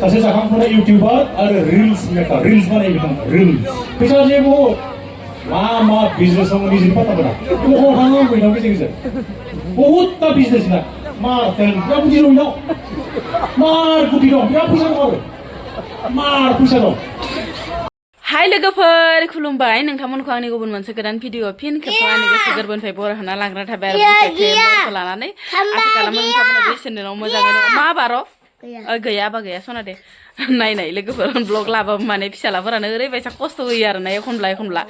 सासे जाखांफुनाय इउटिउबार आरो रिल्स मेकार रिल्स बानायो बिथाङा रिल्स फैसा जेबो मा बिजनेसाव निजेनि पाता मोना बहा थाङो बयनाव गेजेर गेजेर बहुदता बिजनेस ना मार बिराद बुद्धि दं बेनाव मार बुद्धि दं बिराद फैसा दं आरो मार फैसा दं हाय लोगोफोर खुलुमबाय नोंथांमोनखौ आंनि गुबुन मोनसे गोदान भिडिअ फिन खेबसेबाव आंनि गोसो गोरबोनिफ्राय बर' होना लाग्रा थाबाय आरो बर'खौ लानानै आसा खालामो नोंथांमोना बे चेनेलाव मोजाङै दं मा बार' गैया सना दे नायनाय लोगोफोर ब्लग लाबाबो माने फिसालाफोरानो ओरैबायसा खस्थ' होयो आरोना एखनब्ला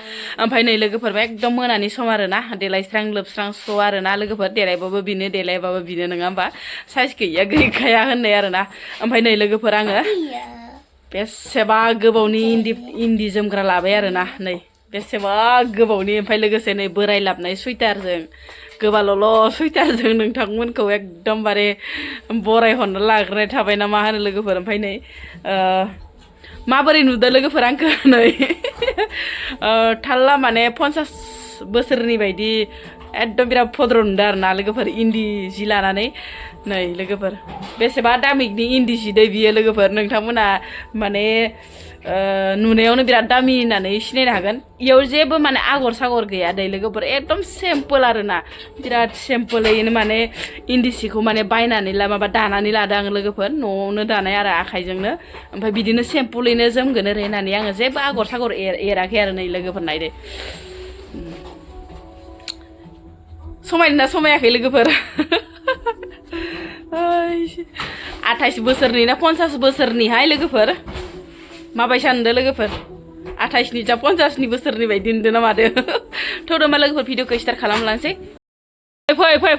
ओमफ्राय नै लोगोफोर एकदम मोनानि सम आरोना देलायस्रां लोबस्रां स्र' आरोना लोगोफोर देलायबाबो बिनो देलायबाबो बिनो नङा होमबा साइज गैखाया होननाय आरोना ओमफ्राय नै लोगोफोर आङो बेसेबा गोबावनि इन्दि जोमग्रा लाबाय आरोना नै बेसेबा गोबावनि ओमफ्राय लोगोसे नै बोराय लाबनाय सुइटारजों गोबाल'ल' सुइटारजों नोंथांमोनखौ एकदमबारे बरायहरनो लाग्रोनाय थाबाय ना मा होनो लोगोफोर ओमफ्राय नै माबोरै नुदों लोगोफोर आंखौ नै थाल्ला माने 50 बोसोरनि बायदि एकदम बिराद फद्र नुदों आरोना लोगोफोर इन्दि जि लानानै नै लोगोफोर बेसेबा दामिकनि इन्दि जि दै बियो लोगोफोर नोंथांमोना माने नुनायावनो बिराद दामि होननानै सिनायनो हागोन इयाव जेबो माने आगर सागर गैया दै लोगोफोर एकदम सिम्पोल आरोना बिराद सिम्पोलैनो माने इन्दि सिखौ माने बायनानै माबा दानानै लादों आङो लोगोफोर न'आवनो दानाय आरो आखाइजोंनो ओमफ्राय बिदिनो सिम्पोलैनो जोमगोन ओरै होननानै आङो जेबो आगर सागर एराखै आरो नै लोगोफोर नायदो समायना समायाखै लोगोफोर 28 बोसोरनि ना 50 बोसोरनिहाय लोगोफोर माबायसा नुदों लोगोफोर 28नि जा 50नि बोसोरनि बायदि नुदों ना मादो थौदो मा लोगोफोर भिडिअखौ स्टार्ट खालामलांसै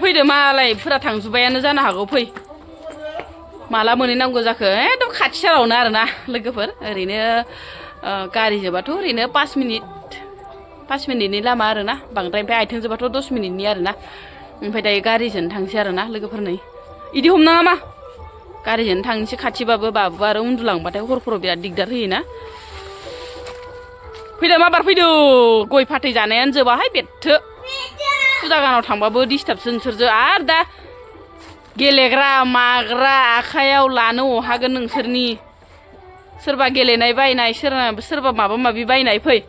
फैदो मालायफोरा थांजोब्बायानो जानो हागौ फै माला मोनहैनांगौ जाखो एकदम खाथिथारावनो आरोना लोगोफोर ओरैनो गारिजोंबाथ' ओरैनो 5 मिनिटनि लामा आरोना बांद्राय ओमफ्राय आथिंजोंबाथ' 10 मिनिटनि आरोना ओमफ्राय दायो गारिजों थांसै आरोना लोगोफोर नै इदि हमनाङा मा गारिजों थांनोसै खाथिबाबो बाबु आरो उन्दुलांबाथाय हरफोराव बिराद दिगदार होयोना फैदो माबार फैदो गय फाथै जानायानो जोबाहाय बेथो फुजा गानाव थांबाबो डिस्टार्बसो नोंसोरजो आरो दा गेलेग्रा माग्रा आखायाव लानो हागोन नोंसोरनि सोरबा गेलेनाय बायनाय सोरबा माबा माबि बायनाय फै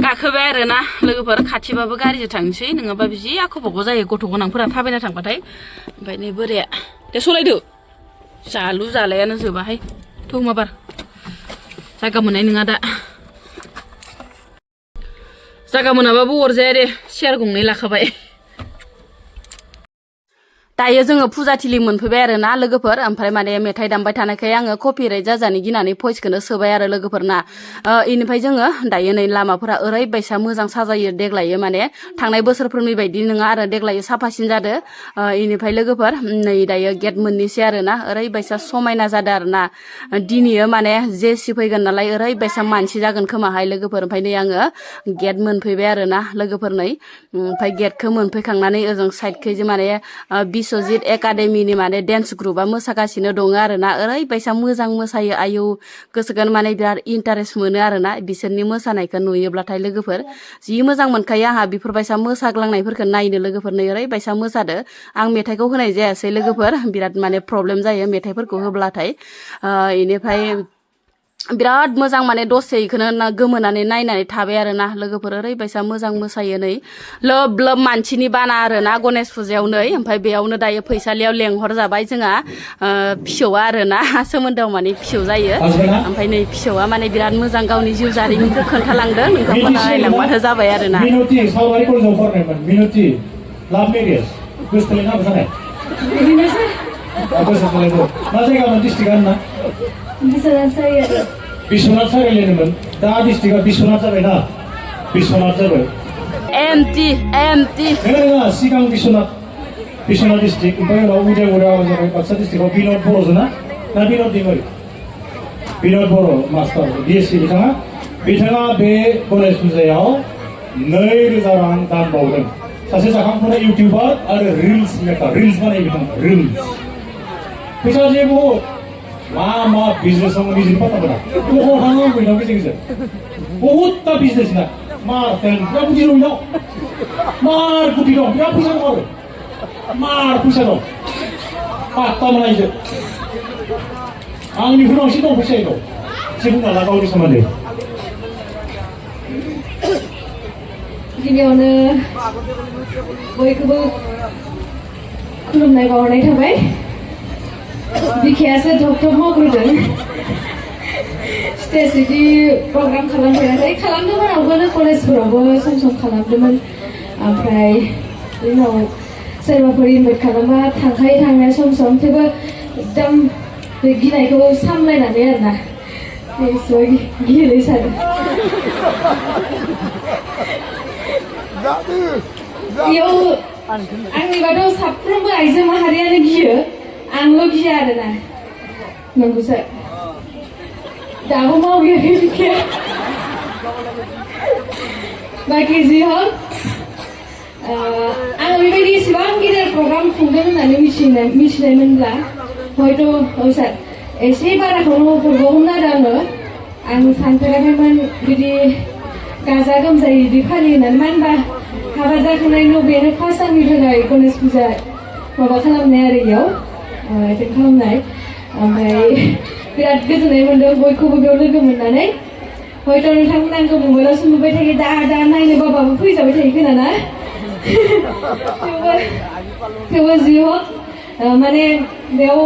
गाखोबाय आरोना लोगोफोर खाथिबाबो गारिजों थांनोसै नङाबा बिदि आख'फाख' जायो गथ' गोनांफोरा थाबायना थांबाथाय ओमफ्राय नै बोराया दे सलायदो जालु जालायानो जोबाहाय थौ माबार जायगा मोननाय नङा दा जायगा मोनाबाबो अरजाया दे चेयार गंनै लाखाबाय दायो जोङो फुजाथिलि मोनफैबाय आरोना लोगोफोर ओमफ्राय माने मेथाइ दामबाय थानायखाय आङो कपिराइट जाजानो गिनानै भइसखौनो सोबाय आरो लोगोफोरना इनिफ्राय जोङो दायो नै लामाफोरा ओरैबायसा मोजां साजायो देग्लायो माने थांनाय बोसोरफोरनि बायदि नङा आरो देग्लायो साफासिन जादो इनिफ्राय लोगोफोर नै दायो गेट मोननैसै आरोना ओरैबायसा समायना जादों आरोना दिनैयो माने जेसि फैगोन नालाय ओरैबायसा मानसि जागोन खोमाहाय लोगोफोर ओमफ्राय नै आङो गेट मोनफैबाय आरोना लोगोफोर नै ओमफ्राय गेटखौ मोनफैखांनानै ओजों साइडखै माने बिश्वजित एकाडेमिनि माने डेन्स ग्रुपआ मोसागासिनो दङ आरोना ओरैबायसा मोजां मोसायो आयौ गोसोखौनो माने बिराद इन्टारेस्ट मोनो आरोना बिसोरनि मोसानायखौ नुयोब्लाथाय लोगोफोर जि मोजां मोनखायो आंहा बेफोरबायसा मोसाग्लांनायफोरखौ नायनो लोगोफोर नै ओरैबायसा मोसादो आं मेथाइखौ होनाय जायासै लोगोफोर बिराद माने प्रब्लेम जायो मेथाइफोरखौ होब्लाथाय इनिफ्राय बिराद मोजां माने दसे इखौनो गोमोनानै नायनानै थाबाय आरोना लोगोफोर ओरैबायसा मोजां मोसायो नै लोब लोब मानसिनि बाना आरोना गणेश फुजायाव नै ओमफ्राय बेयावनो दायो फैसालियाव लेंहर जाबाय जोंहा फिसौआ आरोना सोमोन्दोआव माने फिसौ जायो ओमफ्राय नै फिसौआ माने बिराद मोजां गावनि जिउ जारिमिनखौ खोन्थालांदों नोंथांमोना नायलांबानो जाबाय आरोना बिश्वनाथ सारियालिमोन दा डिस्ट्रिक्टआ बिश्वनाथ जाबायना बिश्वनाथ जाबाय एमटि नङा सिगां बिश्वनाथ डिस्ट्रिक्ट ओमफ्राय उनाव उदालगुरियाव जाबाय बाक्सा डिस्ट्रिक्टआव बिनोद बर'जों ना बिनोद दैमारि बिनोद बर' मास्टार बिएससि बिथाङा बे गणेश फुजायाव 2,000 रां दान बावदों सासे जाखांफुनाय इउटिउबार आरो रिल्स मेकार रिल्स बानायो बिथाङा रिल्स फैसा जेबो मा बिजनेसाव निजेनि पाता मोना बहा थाङो बयनाव गेजेर गेजेर बहुदता बिजनेस ना मार बिराद बुद्धि दं बेनाव मार बुद्धि दं बिराद फैसा दं आरो मार फैसा दं पात्ता मोनायजो आंनिख्रुइ बांसिन दं फैसाय दं एसे बुंना ला गावनि सोमोन्दै गिबियावनो बयखौबो खुलुमनाय बावहरनाय थाबाय बिखायासो धप धप मावग्रोदों स्टेज बिदि प्रग्राम खालामफेराखै खालामदोंमोन आवगोलो कलेजफोरावबो सम सम खालामदोंमोन ओमफ्राय बिनि उनाव सोरबाफोर इनभाइट खालामबा थांखायो थांनाया सम सम थेवबो एकदम बे गिनायखौ सामलायनानै आरोना गियोलै सानो बेयाव आंनिबाथ' साफ्रोमबो आइजो माहारियानो गियो आंल' गिया आरोना नंगौसो दाबो मावहैयाखै बिखाया बाखि जि हक आङो बेबायदि एसेबां गिदिर प्रग्राम खुंदों होननानै मिथिनायमोनब्ला हयथ' सार एसे बाराखौनो हरबावगौमोन आरो आं सानफेराखैमोन बिदि गाजा गोमजायै बिदि फालियो होननानै मानो होनबा हाबा जाखांनायनि उनाव बेनो फार्स्ट आंनि थाखाय गणेश फुजा माबा खालामनाय आरो इयाव एटेन्ड खालामनाय ओमफ्राय बिराद गोजोननाय मोन्दों बयखौबो बेयाव लोगो मोननानै हयथ' नोंथांमोन आंखौ मबाइलावसो नुबाय थायो दा नायनो बाबाबो फैजाबाय थायो खोना ना थेवबो जि हक माने बेयाव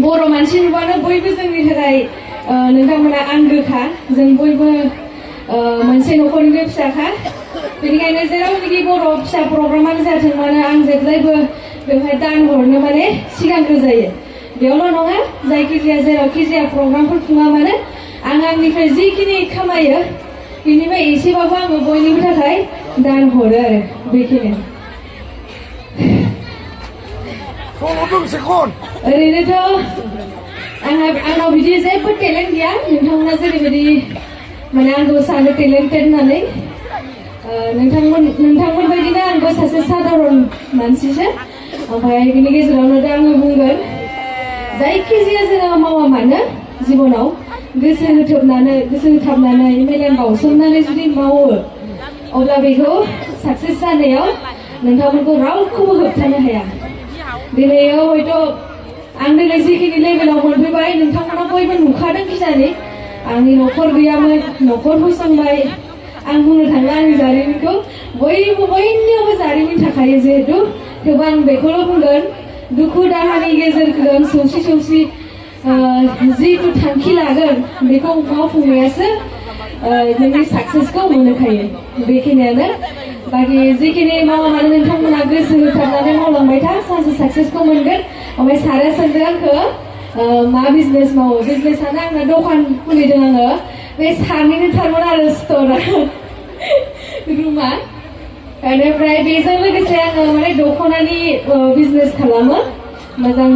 बर' मानसि नुबानो बयबो जोंनि थाखाय नोंथांमोना आंगोखा जों बयबो मोनसे न'खरनि फिसाखा बेनिखायनो जेरावनोखि बर' फिसा प्रग्रामानो जाथों मानो आं जेब्लायबो बेवहाय दान हरनो माने सिगांग्रो जायो बेयावल' नङा जायखिजाया जेरावखि जाया प्रग्रामफोर खुङा मानो आं आंनिफ्राय जिखिनि खामायो बेनिफ्राय एसेबाबो आङो बयनिबो थाखाय दान हरो आरो बेखिनि ओरैनोथ' आंनाव बिदि जेबो टेलेन्ट गैया नोंथांमोना जेरैबायदि माने आंखौ सानो टेलेन्टेड होननानै नोंथांमोन बायदिनो आंबो सासे साधारन मानसिसो ओमफ्राय बिनि गेजेरावनो दा आङो बुंगोन जायखिजाया जोङो मावा मानो जिबनाव गोसो होथाबनानै मेलेम बावसोमनानै जुदि मावो अब्ला बेखौ साक्सेस जानायाव नोंथांमोनखौ रावखौबो होबथानो हाया दिनैयाव हयथ' आं दिनै जिखिनि लेभेलाव मोनफैबाय नोंथांमोना बयबो नुखादों खिजानि आंनि न'खर गैयामोन न'खर फसंबाय आं बुंनो थाङा आंनि जारिमिनखौ बयनियावबो जारिमिन थाखायो जिहेतु थेवबो आं बेखौल' बुंगोन दुखु दाहानि गेजेरजों सौसि जिथु थांखि लागोन बेखौ मावफुंनायासो नोंनि साक्सेसखौ मोनखायो बेखिनियानो बाखि जिखिनि मावा मानो नोंथांमोना गोसो होथाबनानै मावलांबाय था सानसे साक्सेसखौ मोनगोन ओमफ्राय सारा सोंदों आंखौ मा बिजनेस मावो बिजनेसानो आंना दखान खुलिदों आङो बे सानैनो थारमोन आरो स्ट'रा रुमा बेनिफ्राय बेजों लोगोसे आङो माने दख'नानि बिजनेस खालामो मोजां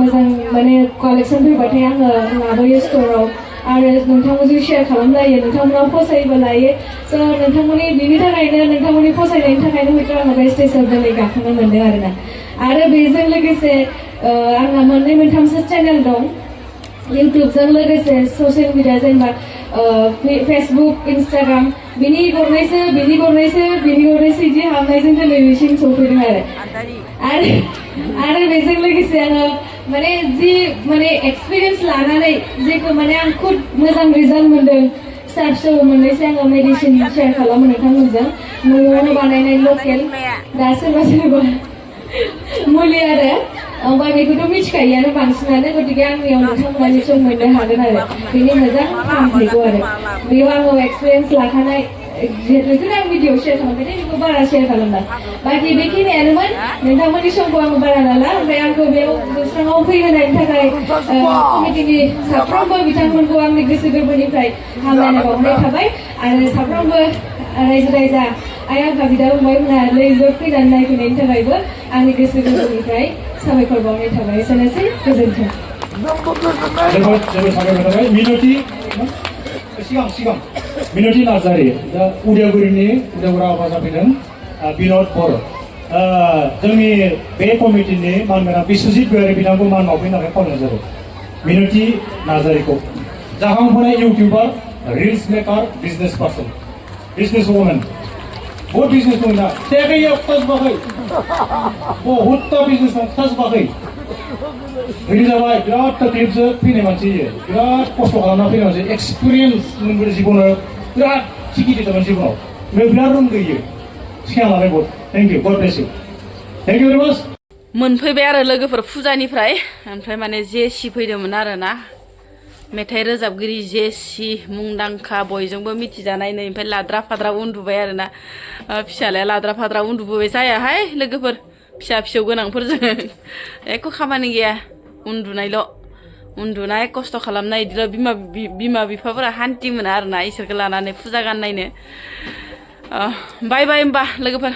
माने कालेक्सन फैबाथाय आङो लाबोयो स्ट'राव आरो नोंथांमोनजों शेयार खालामलायो नोंथांमोनाव फसायोबा लायो स' नोंथांमोननि बिनि थाखायनो नोंथांमोननि फसायनायनि थाखायनो हयथ' आङो बे स्टेजआव दिनै गाखोनो मोनदों आरोना आरो बेजों लोगोसे आंहा मोननै मोनथामसो चेनेल दं इउटुबजों लोगोसे ससियेल मिडिया जेनेबा फेसबुक इन्सटाग्राम बिनि गरनैसो बिदि हाबनायजों दिनैसिम सौफैदों आरो बेजों लोगोसे आङो माने जि माने एक्सपिरियेन्स लानानै जेखौ माने आं खुद मोजां रिजाल्ट मोनदों फिसा फिसौ मोननैसो आङो मेडिसिन शेयार खालामो नोंथांमोनजों न'आवनो बानायनाय लकेल दा सोरबा मुलि आरो ओमफ्राय बेखौथ' मिथिखायोआनो बांसिनानो गतिके आंनियाव नोंथांमोना निसय मोननो हागोन आरो बेनि मोजां फाहामथायखौ आरो बेयाव आङो एक्सपिरियेन्स लाखानाय जिहेतु आं भिडिअ शेयार खालामबाय बेखौ बारा शेयार खालामला बाखि बेखिनियानोमोन नोंथांमोननि समखौ आङो बारा लाला ओमफ्राय आंखौ बेयाव जौस्राङाव फैहोनायनि थाखाय कमिटिनि साफ्रोमबो बिथांमोनखौ आंनि गोसो गोरबोनिफ्राय हामलायनाय बावहरनाय थाबाय आरो साफ्रोमबो रायजो राजा आइ आफा बिदा फंबायमोनहा लैजोब फैनानै नायफैनायनि थाखायबो आंनि गोसो गोरबोनिफ्राय साबायखर बावनाय थाबाय एसेनोसै गोजोन्थों मिनति नार्जारी दा उदालगुरि आफा जाफैदों बिनद बर' जोंनि बे कमिटिनि मानगोनां बिस्वजित गयारि बिथांखौ मान बावफैनो थाखाय खावलायनाय जाबाय मिनति नार्जारीखौ जाखांफुनाय इउटिउबार रिल्स मेकार बिजनेस पार्सन बिजनेस वुमेन बहुत बिजनेस दं ना बहुत बिजनेस दं बिदि जाबाय बिराद तकलिफजों फैनाय मानसि बिराद खस्थ' खालामना फैनाय मानसि एक्सपिरियेन्स मोनबोदों जिबनाव बिराद सिकिति दंमोन जिबनाव ओमफ्राय बिराद रोंगोयो सिगां लानाय बहुत थेंक इउ गड bless you thank you very माच मोनफैबाय आरो लोगोफोर फुजानिफ्राय ओमफ्राय माने जेसि फैदोंमोन आरोना मेथाइ रोजाबगिरि जेसि मुंदांखा बयजोंबो मिथिजानाय नै ओमफ्राय लाद्रा फाद्रा उन्दुबाय आरोना फिसालाया लाद्रा फाद्रा उन्दुबोबाय जायाहाय लोगोफोर फिसा फिसौ गोनांफोरजों एख' खामानि गैया उन्दुनायल' उन्दुनाय खस्थ' खालामनाय बिदिल' बिमा बिफाफोरा हान्थि मोना आरोना इसोरखौ लानानै फुजा गान नायनो बाय बाय होमबा लोगोफोर